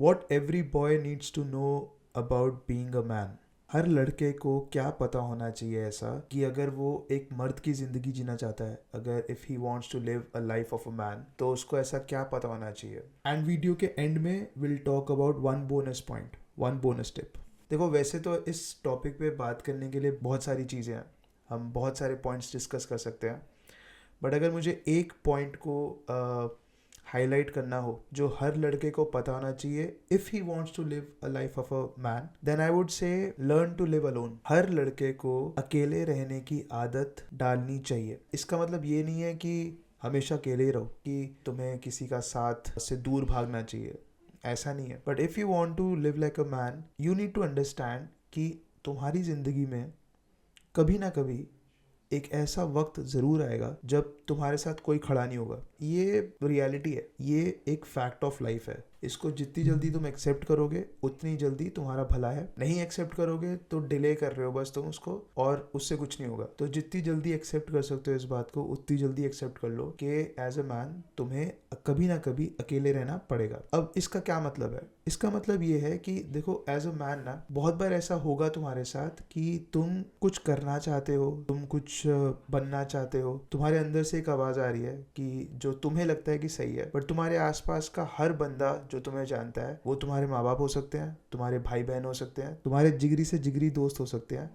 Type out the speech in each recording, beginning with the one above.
What every boy needs to know about being a man. हर लड़के को क्या पता होना चाहिए ऐसा कि अगर वो एक मर्द की ज़िंदगी जीना चाहता है, अगर if he wants to live a life of a man, तो उसको ऐसा क्या पता होना चाहिए. एंड वीडियो के एंड में will talk about one bonus point, one bonus tip. देखो, वैसे तो इस टॉपिक पे बात करने के लिए बहुत सारी चीज़ें हैं, हम बहुत सारे पॉइंट्स डिस्कस कर सकते हैं. बट अगर मुझे एक पॉइंट को हाईलाइट करना हो जो हर लड़के को पता होना चाहिए if he wants to live a life of a man, then I would say learn to live alone. हर लड़के को अकेले रहने की आदत डालनी चाहिए. इसका मतलब ये नहीं है कि हमेशा अकेले ही रहो, कि तुम्हें किसी का साथ से दूर भागना चाहिए, ऐसा नहीं है. But if you want to live like a man, you need to understand कि तुम्हारी ज़िंदगी में कभी ना कभी एक ऐसा वक्त ज़रूर आएगा जब तुम्हारे साथ कोई खड़ा नहीं होगा. ये रियलिटी है, ये एक फैक्ट ऑफ लाइफ है. इसको जितनी जल्दी तुम एक्सेप्ट करोगे उतनी जल्दी तुम्हारा भला है. नहीं एक्सेप्ट करोगे तो डिले कर रहे हो बस तुम उसको, और उससे कुछ नहीं होगा. तो जितनी जल्दी एक्सेप्ट कर सकते हो इस बात को, उतनी जल्दी एक्सेप्ट कर लो कि एज अ मैन तुम्हें कभी ना कभी अकेले रहना पड़ेगा. अब इसका क्या मतलब है? इसका मतलब ये है कि देखो, एज अ मैन ना, बहुत बार ऐसा होगा तुम्हारे साथ कि तुम कुछ करना चाहते हो, तुम कुछ बनना चाहते हो, तुम्हारे अंदर से एक आवाज़ आ रही है कि जो तुम्हें लगता है कि सही है, बट तुम्हारे आसपास का हर बंदा जो तुम्हें जानता है, वो तुम्हारे माँ बाप हो सकते हैं, तुम्हारे भाई बहन हो सकते हैं, तुम्हारे जिगरी से जिगरी दोस्त हो सकते हैं,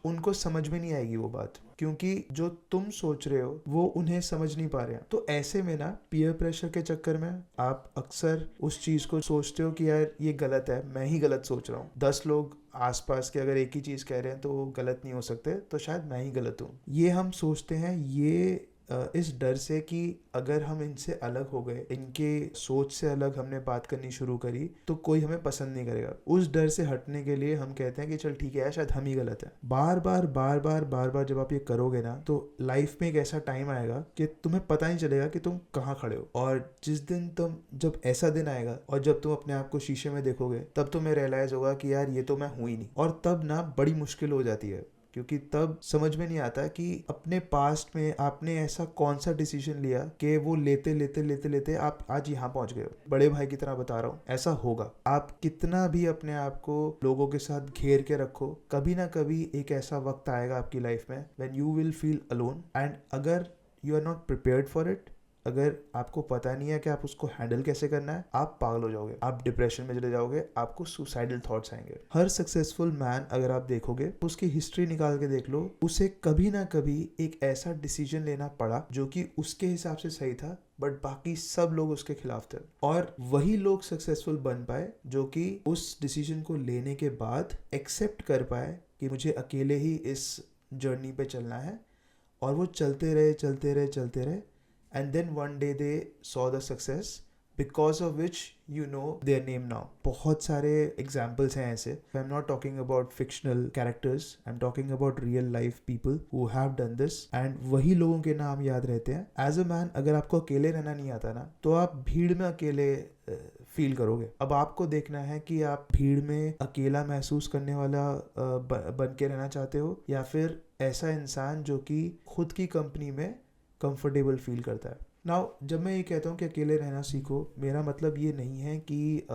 उनको समझ में नहीं आएगी वो बात, क्योंकि जो तुम सोच रहे हो वो उन्हें समझ नहीं पा रहे हैं. तो ऐसे में ना, पीयर प्रेशर के चक्कर में आप अक्सर उस चीज़ को सोचते हो कि यार ये गलत है, मैं ही गलत सोच रहा हूँ. 10 लोग आसपास के अगर एक ही चीज़ कह रहे हैं तो वो गलत नहीं हो सकते, तो शायद मैं ही गलत हूँ. ये हम सोचते हैं, ये इस डर से कि अगर हम इनसे अलग हो गए, इनके सोच से अलग हमने बात करनी शुरू करी, तो कोई हमें पसंद नहीं करेगा. उस डर से हटने के लिए हम कहते हैं कि चल ठीक है यार, शायद हम ही गलत हैं. बार बार बार बार बार बार जब आप ये करोगे ना, तो लाइफ में एक ऐसा टाइम आएगा कि तुम्हें पता नहीं चलेगा कि तुम कहाँ खड़े हो. और जिस दिन तुम, जब ऐसा दिन आएगा और जब तुम अपने आप को शीशे में देखोगे, तब तुम्हें रियलाइज होगा कि यार ये तो मैं हूँ ही नहीं. और तब ना बड़ी मुश्किल हो जाती है, क्योंकि तब समझ में नहीं आता कि अपने पास्ट में आपने ऐसा कौन सा डिसीजन लिया कि वो लेते लेते लेते लेते आप आज यहाँ पहुंच गए हो. बड़े भाई की तरह बता रहा हूँ, ऐसा होगा. आप कितना भी अपने आप को लोगों के साथ घेर के रखो, कभी ना कभी एक ऐसा वक्त आएगा आपकी लाइफ में when you will feel alone. And अगर you are not prepared for it, अगर आपको पता नहीं है कि आप उसको हैंडल कैसे करना है, आप पागल हो जाओगे, आप डिप्रेशन में चले जाओगे, आपको सुसाइडल थॉट्स आएंगे. हर सक्सेसफुल मैन अगर आप देखोगे, उसकी हिस्ट्री निकाल के देख लो, उसे कभी ना कभी एक ऐसा डिसीजन लेना पड़ा जो कि उसके हिसाब से सही था, बट बाकी सब लोग उसके खिलाफ थे. और वही लोग सक्सेसफुल बन पाए जो कि उस डिसीजन को लेने के बाद एक्सेप्ट कर पाए कि मुझे अकेले ही इस जर्नी पे चलना है. और वो चलते रहे चलते रहे चलते रहे, and then one day they saw the success because of which you know their name now. बहुत सारे examples हैं ऐसे. I'm not talking about fictional characters, I'm talking about real life people who have done this, and वही लोगों के नाम याद रहते हैं. As a man, अगर आपको अकेले रहना नहीं आता ना, तो आप भीड़ में अकेले फील करोगे. अब आपको देखना है कि आप भीड़ में अकेला महसूस करने वाला बन के रहना चाहते हो, या फिर ऐसा इंसान जो कि खुद की कंपनी में कंफर्टेबल फील करता है. नाउ, जब मैं ये कहता हूँ कि अकेले रहना सीखो, मेरा मतलब ये नहीं है कि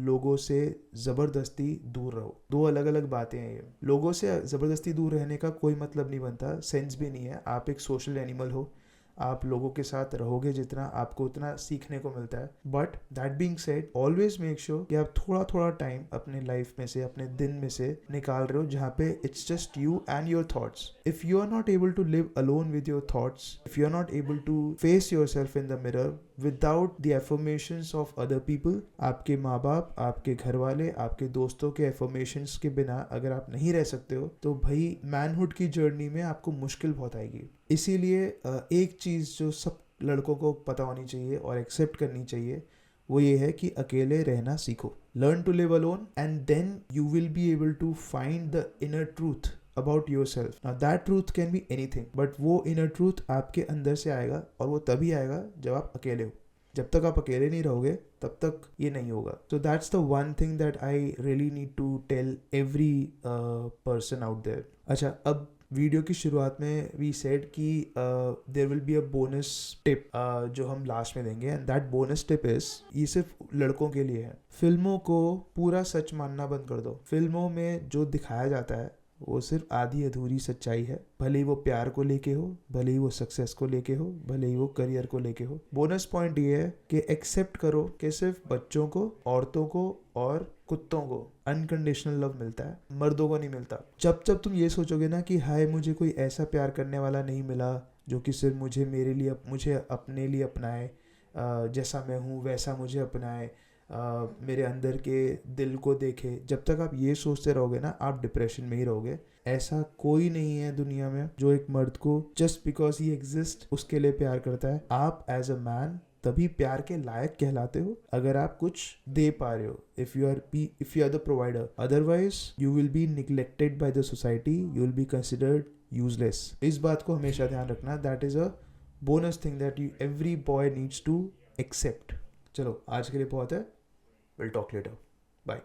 लोगों से ज़बरदस्ती दूर रहो. दो अलग अलग बातें हैं ये. लोगों से ज़बरदस्ती दूर रहने का कोई मतलब नहीं बनता, सेंस भी नहीं है. आप एक सोशल एनिमल हो, आप लोगों के साथ रहोगे जितना, आपको उतना सीखने को मिलता है. But that being said, always make sure कि आप थोड़ा थोड़ा टाइम अपने लाइफ में से, अपने दिन में से निकाल रहे हो जहाँ पे it's just you and your thoughts. If you are not able to live alone with your thoughts, if you are not able to face yourself in the mirror without the affirmations of other people, आपके माँ बाप, आपके घर वाले, आपके दोस्तों के affirmations के बिना अगर आप नहीं रह सकते हो, तो भाई मैनहुड की जर्नी में आपको मुश्किल बहुत आएगी. इसीलिए एक चीज़ जो सब लड़कों को पता होनी चाहिए और एक्सेप्ट करनी चाहिए, वो ये है कि अकेले रहना सीखो. Learn to live alone, and then you will be able to find the inner truth about yourself. Now that truth can be anything, but वो इनर ट्रूथ आपके अंदर से आएगा, और वो तभी आएगा जब आप अकेले हो. जब तक आप अकेले नहीं रहोगे, तब तक ये नहीं होगा. So that's the one thing that I really need to tell every person out there. अच्छा, अब वीडियो की शुरुआत में वी सेड कि there will be a bonus tip जो हम लास्ट में देंगे, and that bonus tip is, ये सिर्फ लड़कों के लिए है। फिल्मों को पूरा सच मानना बंद कर दो। फिल्मों में जो दिखाया जाता है वो सिर्फ आधी अधूरी सच्चाई है, भले ही वो प्यार को लेके हो, भले ही वो सक्सेस को लेके हो, भले ही वो करियर को लेके हो। बोनस पॉइंट ये है कि एक्सेप्ट करो कि सिर्फ बच्चों को, औरतों को और कुत्तों को अनकंडीशनल लव मिलता है, मर्दों को नहीं मिलता। जब जब तुम ये सोचोगे ना कि हाय मुझे कोई ऐसा प्यार करने वाला नहीं मिला जो कि सिर्फ मुझे अपने लिए अपनाए, जैसा मैं हूँ वैसा मुझे अपनाए, मेरे अंदर के दिल को देखे, जब तक आप ये सोचते रहोगे ना, आप डिप्रेशन में ही रहोगे। ऐसा कोई नहीं है दुनिया में जो एक मर्द को जस्ट बिकॉज ही एग्जिस्ट उसके लिए प्यार करता है। आप एज अ मैन तभी प्यार के लायक कहलाते हो अगर आप कुछ दे पा रहे हो, if you are the provider. Otherwise you will be neglected by the society, you will be considered useless. इस बात को हमेशा ध्यान रखना, that is a bonus thing that you every boy needs to accept. चलो आज के लिए बहुत है, विल टॉक लेटर, बाय।